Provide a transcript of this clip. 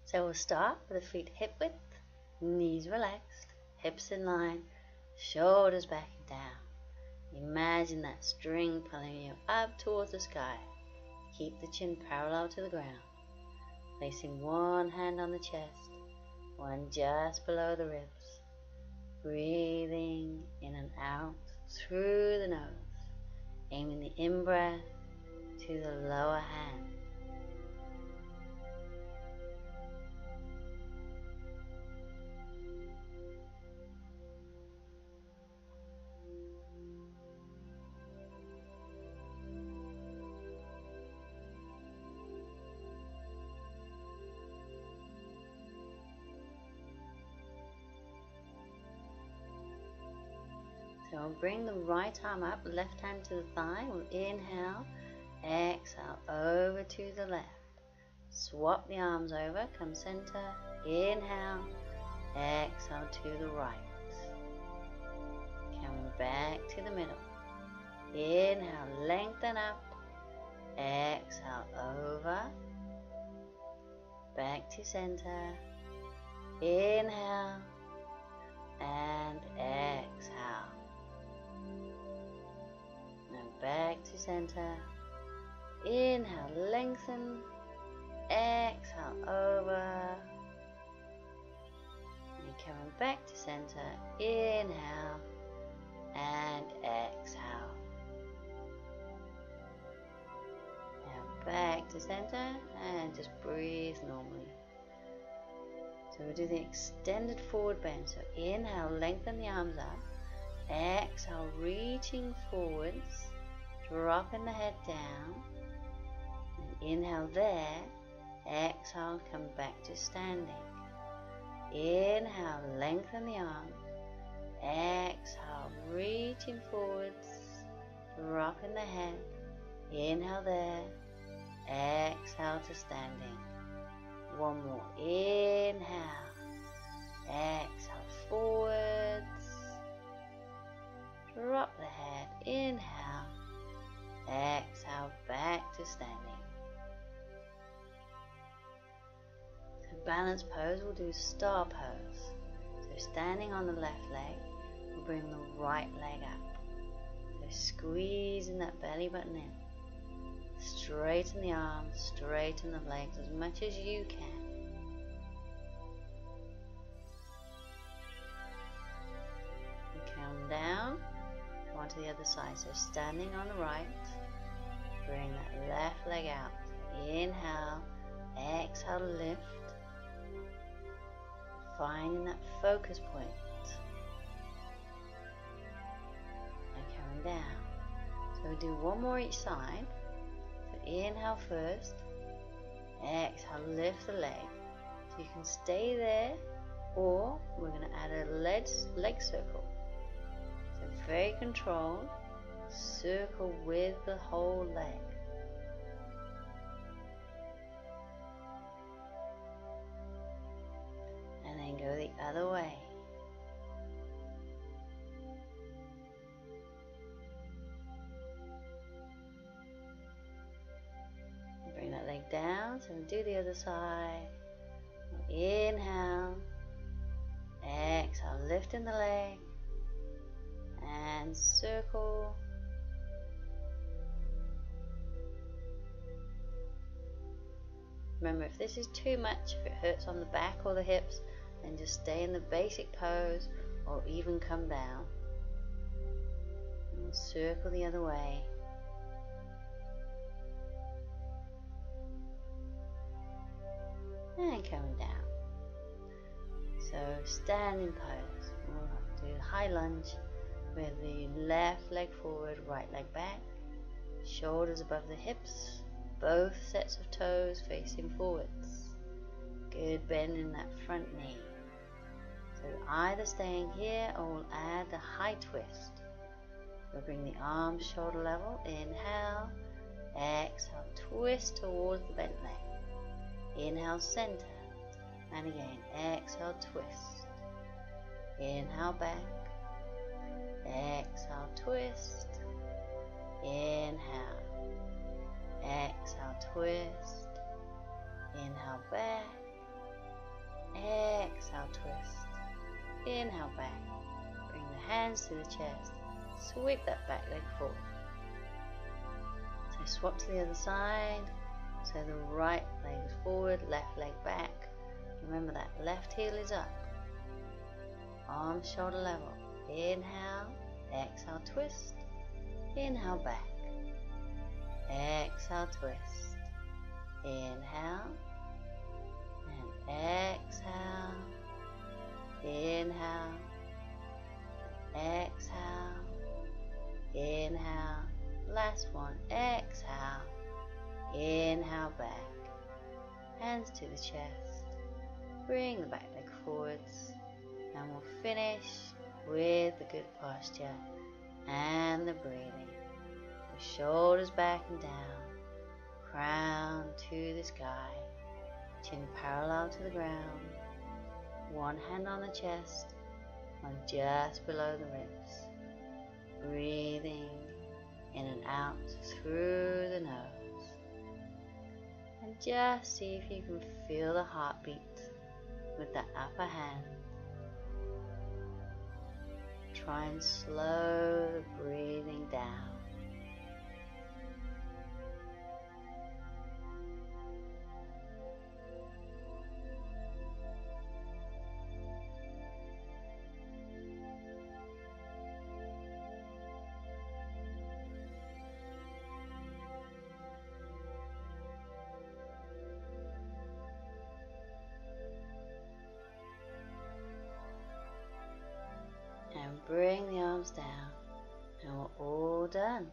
So we'll start with the feet hip width, knees relaxed, hips in line, shoulders back and down. Imagine that string pulling you up towards the sky. Keep the chin parallel to the ground. Placing one hand on the chest, one just below the ribs. Breathing in and out through the nose. Aiming the in-breath to the lower hand. So we'll bring the right arm up, left hand to the thigh. We'll inhale, exhale over to the left. Swap the arms over, come center, inhale, exhale to the right. Coming back to the middle. Inhale, lengthen up, exhale over, back to center, inhale, and exhale. Back to center. Inhale, lengthen. Exhale, over. And coming back to center. Inhale and exhale. Now back to center and just breathe normally. So we'll do the extended forward bend. So inhale, lengthen the arms up. Exhale, reaching forwards. Dropping the head down, and inhale there, exhale, come back to standing. Inhale, lengthen the arms, exhale, reaching forwards, dropping the head. Inhale there, exhale to standing. One more, inhale, exhale forwards, drop the head, inhale. Exhale, back to standing. So balance pose, we'll do star pose. So standing on the left leg, we'll bring the right leg up. So squeezing that belly button in. Straighten the arms, straighten the legs as much as you can. And come down, go on to the other side. So standing on the right. Bring that left leg out. Inhale, exhale, lift. Finding that focus point. And coming down. So we do one more each side. So inhale first. Exhale, lift the leg. So you can stay there, or we're going to add a leg circle. So very controlled. Circle with the whole leg. And then go the other way. Bring that leg down, so do the other side. Inhale, exhale, lifting the leg, and circle. Remember, if this is too much, if it hurts on the back or the hips, then just stay in the basic pose or even come down. And circle the other way. And coming down. So standing pose. We'll do high lunge with the left leg forward, right leg back. Shoulders above the hips. Both sets of toes facing forwards. Good bend in that front knee. So either staying here or we'll add the high twist. We'll bring the arms shoulder level. Inhale, exhale, twist towards the bent leg. Inhale, center. And again, exhale, twist. Inhale, back. Exhale, twist. Inhale. Exhale, twist. Inhale, back. hands to the chest, sweep that back leg forward. So swap to the other side, so the right leg is forward, left leg back. Remember that left heel is up, arms shoulder level. Inhale, exhale, twist, inhale back, exhale, twist, inhale, and exhale, inhale, exhale, inhale, last one, exhale, inhale back, hands to the chest, bring the back leg forwards, and we'll finish with the good posture and the breathing. The shoulders back and down, crown to the sky, chin parallel to the ground, one hand on the chest, one just below the ribs. Breathing in and out through the nose. And just see if you can feel the heartbeat with the upper hand. Try and slow the breathing down. And bring the arms down, and we're all done.